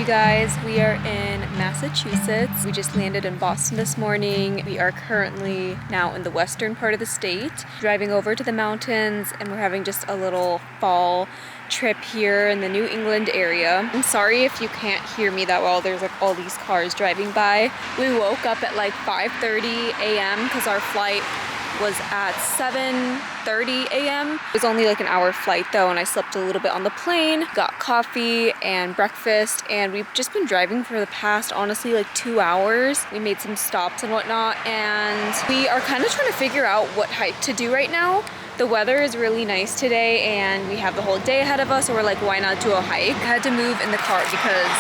you guys. We are in Massachusetts. We just landed in Boston this morning. We are currently now in the western part of the state, driving over to the mountains, and we're having just a little fall trip here in the New England area. I'm sorry if you can't hear me that well. There's like all these cars driving by. We woke up at like 5:30 a.m. because our flight was at 7:30 a.m. It was only like an hour flight though, and I slept a little bit on the plane, got coffee and breakfast, and we've just been driving for the past, honestly, like 2 hours. We made some stops and whatnot, and we are kind of trying to figure out what hike to do right now. The weather is really nice today, and we have the whole day ahead of us, so we're like, why not do a hike? I had to move in the car because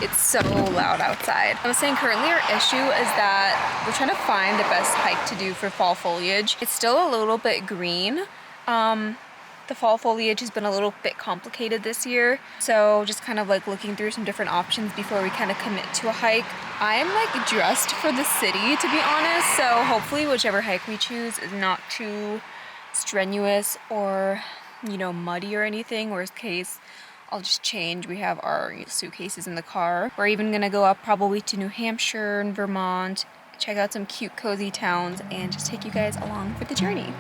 it's so loud outside. I was saying currently our issue is that we're trying to find the best hike to do for fall foliage. It's still a little bit green. The fall foliage has been a little bit complicated this year. So just kind of like looking through some different options before we kind of commit to a hike. I'm like dressed for the city, to be honest. So hopefully whichever hike we choose is not too strenuous or, you know, muddy or anything. Worst case, I'll just change. We have our suitcases in the car. We're even gonna go up probably to New Hampshire and Vermont, check out some cute cozy towns, and just take you guys along for the journey.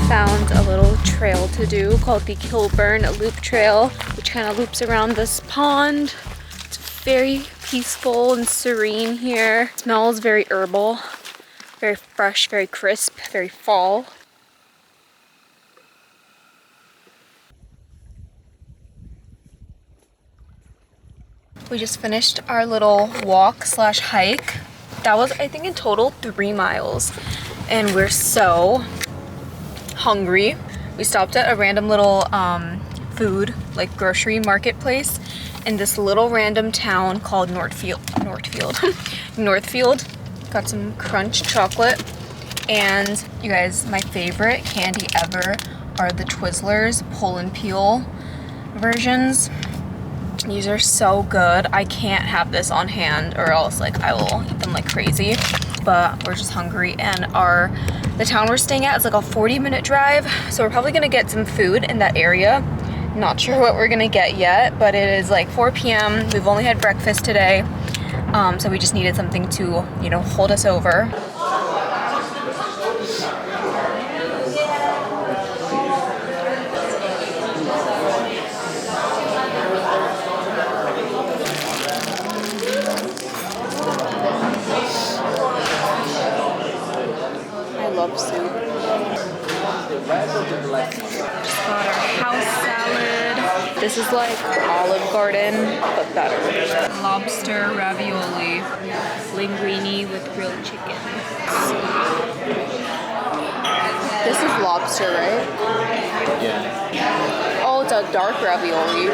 Found a little trail to do called the Kilburn Loop Trail, which kind of loops around this pond. It's very peaceful and serene here. It smells very herbal, very fresh, very crisp, very fall. We just finished our little walk slash hike. That was, I think, in total 3 miles, and we're so hungry. We stopped at a random little food, like grocery marketplace in this little random town called Northfield. Got some crunch chocolate, and you guys, my favorite candy ever are the Twizzlers pull and peel versions. These are so good. I can't have this on hand or else like I will eat them like crazy. But we're just hungry, and the town we're staying at is like a 40-minute drive, so we're probably gonna get some food in that area. Not sure what we're gonna get yet, but it is like 4 p.m. We've only had breakfast today, so we just needed something to, you know, hold us over. Love soup. Just got our house salad. This is like Olive Garden, but better. Lobster ravioli, linguine with grilled chicken. This is lobster, right? Yeah. Oh, it's a dark ravioli.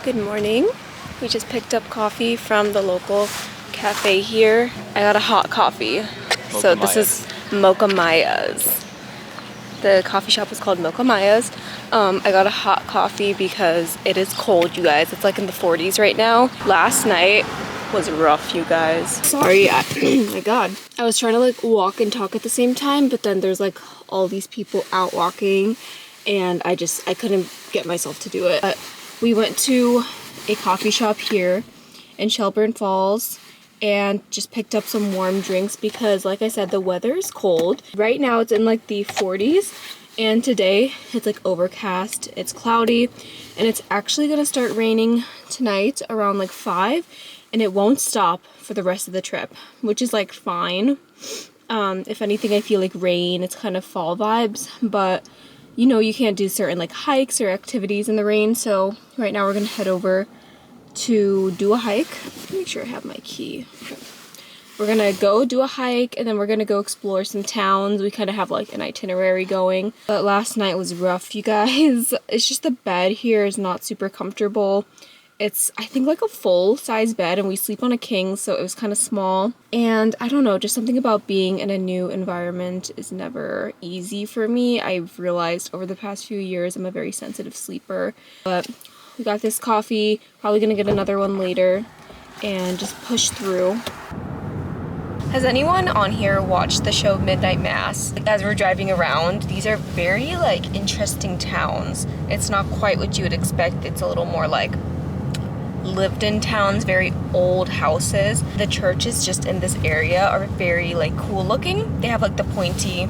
Good morning. We just picked up coffee from the local cafe here. I got a hot coffee. So this is Mocha Maya's. The coffee shop is called Mocha Maya's. I got a hot coffee because it is cold, you guys. It's like in the 40s right now. Last night was rough, you guys. Sorry, oh my god. I was trying to like walk and talk at the same time, but then there's like all these people out walking, and I couldn't get myself to do it. But we went to a coffee shop here in Shelburne Falls and just picked up some warm drinks because, like I said, the weather is cold. Right now it's in like the 40s, and today it's like overcast, it's cloudy, and it's actually gonna start raining tonight around like 5, and it won't stop for the rest of the trip, which is like fine. If anything, I feel like rain, it's kind of fall vibes, but you know, you can't do certain like hikes or activities in the rain. So right now we're gonna head over to do a hike. Make sure I have my key. Okay. We're gonna go do a hike, and then we're gonna go explore some towns. We kind of have like an itinerary going. But last night was rough, you guys. It's just the bed here is not super comfortable, It's, I think, like a full-size bed, and we sleep on a king, so it was kind of small. And I don't know, just something about being in a new environment is never easy for me. I've realized over the past few years I'm a very sensitive sleeper. But we got this coffee, probably gonna get another one later, and just push through. Has anyone on here watched the show Midnight Mass? As we're driving around, these are very like interesting towns. It's not quite what you would expect. It's a little more like lived in towns, very old houses. The churches just in this area are very like cool looking. They have like the pointy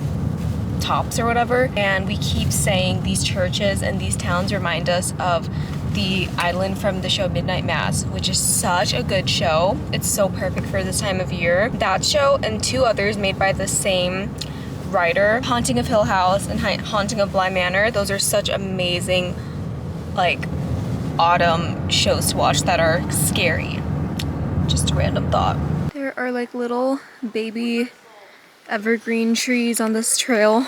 tops or whatever, and we keep saying these churches and these towns remind us of the island from the show Midnight Mass, which is such a good show. It's so perfect for this time of year. That show and two others made by the same writer, Haunting of Hill House and Haunting of Bly Manor. Those are such amazing like autumn shows to watch that are scary. Just a random thought. There are like little baby evergreen trees on this trail.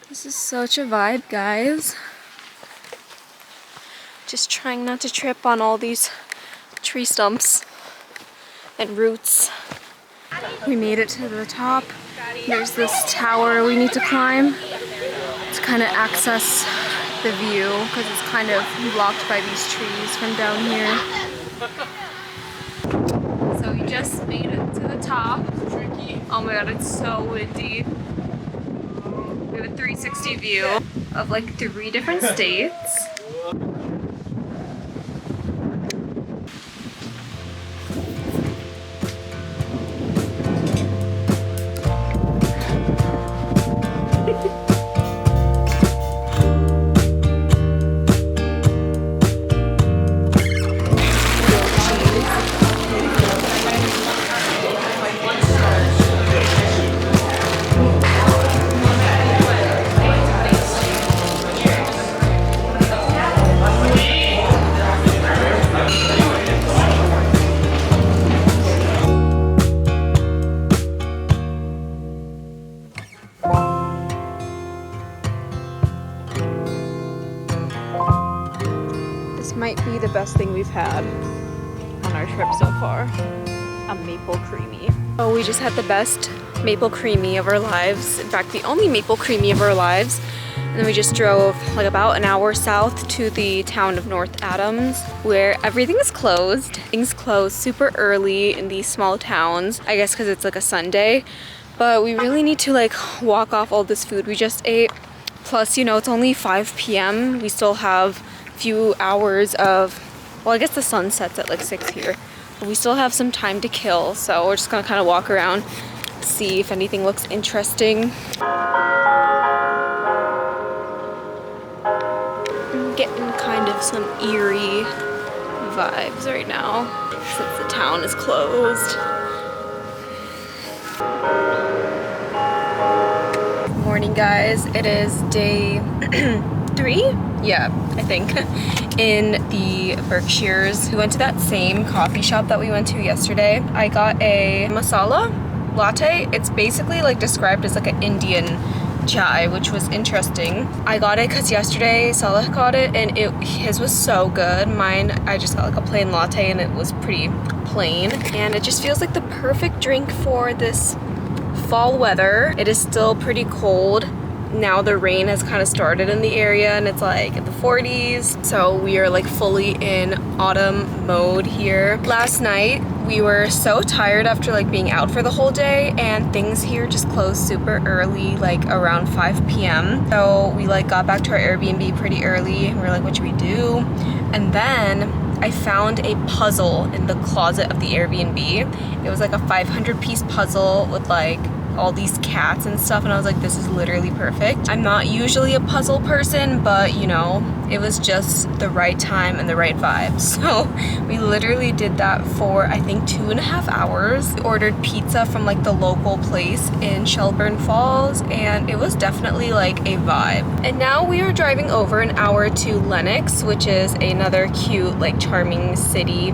This is such a vibe, guys. Just trying not to trip on all these tree stumps and roots. We made it to the top. There's this tower we need to climb to kind of access the view because it's kind of blocked by these trees from down here. So we just made it to the top. Oh my god, it's so windy. We have a 360 view of like 3 different states. Might be the best thing we've had on our trip so far. A maple creamy. Oh, we just had the best maple creamy of our lives. In fact, the only maple creamy of our lives. And then we just drove like about an hour south to the town of North Adams, where everything is closed. Things close super early in these small towns, I guess because it's like a Sunday. But we really need to like walk off all this food we just ate. Plus, you know, it's only 5 p.m. We still have few hours of, well, I guess the sun sets at like 6 here, but we still have some time to kill, so we're just gonna kind of walk around, see if anything looks interesting. I'm getting kind of some eerie vibes right now since the town is closed. Good morning, guys. It is day 3? Yeah, I think, in the Berkshires. We went to that same coffee shop that we went to yesterday. I got a masala latte. It's basically like described as like an Indian chai, which was interesting. I got it because yesterday Salah got it and his was so good. Mine, I just got like a plain latte and it was pretty plain. And it just feels like the perfect drink for this fall weather. It is still pretty cold. Now the rain has kind of started in the area and it's like in the 40s, so we are like fully in autumn mode here. Last night we were so tired after like being out for the whole day, and things here just closed super early, like around 5 p.m. So we like got back to our Airbnb pretty early and we were like, what should we do? And then I found a puzzle in the closet of the Airbnb. It was like a 500-piece puzzle with like all these cats and stuff, and I was like, this is literally perfect. I'm not usually a puzzle person, but you know, it was just the right time and the right vibe. So we literally did that for I think 2.5 hours. We ordered pizza from like the local place in Shelburne Falls, and it was definitely like a vibe. And now we are driving over an hour to Lenox, which is another cute, like charming city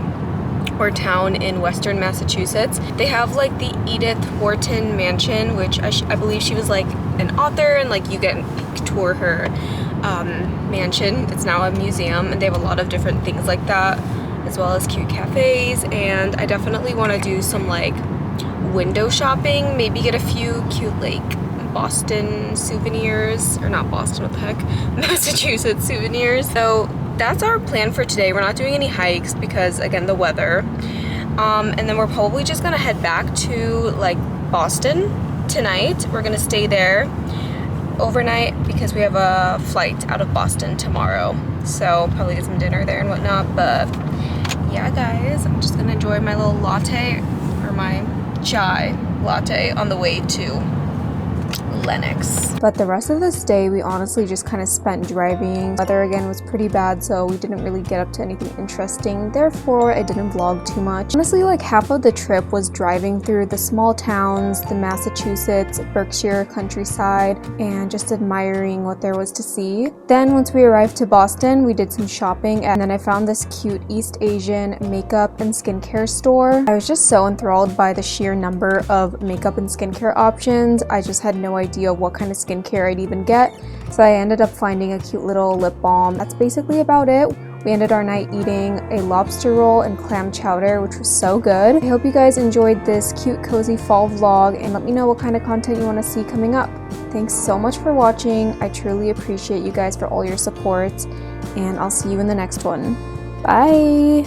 or town in western Massachusetts. They have like the Edith Wharton mansion, which I believe she was like an author, and like you can tour her mansion. It's now a museum, and they have a lot of different things like that, as well as cute cafes. And I definitely want to do some like window shopping, maybe get a few cute like Boston souvenirs, or not Boston, what the heck, Massachusetts souvenirs. So that's our plan for today. We're not doing any hikes because, again, the weather. And then we're probably just gonna head back to like Boston tonight. We're gonna stay there overnight because we have a flight out of Boston tomorrow. So probably get some dinner there and whatnot. But yeah, guys, I'm just gonna enjoy my little latte, or my chai latte, on the way to Lenox. But the rest of this day we honestly just kind of spent driving. Weather again was pretty bad, so we didn't really get up to anything interesting, therefore I didn't vlog too much. Honestly, like half of the trip was driving through the small towns, the Massachusetts, Berkshire countryside, and just admiring what there was to see. Then once we arrived to Boston, we did some shopping, and then I found this cute East Asian makeup and skincare store. I was just so enthralled by the sheer number of makeup and skincare options. I just had no idea what kind of skincare I'd even get, so I ended up finding a cute little lip balm. That's basically about it. We ended our night eating a lobster roll and clam chowder, which was so good. I hope you guys enjoyed this cute cozy fall vlog, and let me know what kind of content you want to see coming up. Thanks so much for watching. I truly appreciate you guys for all your support, and I'll see you in the next one. Bye!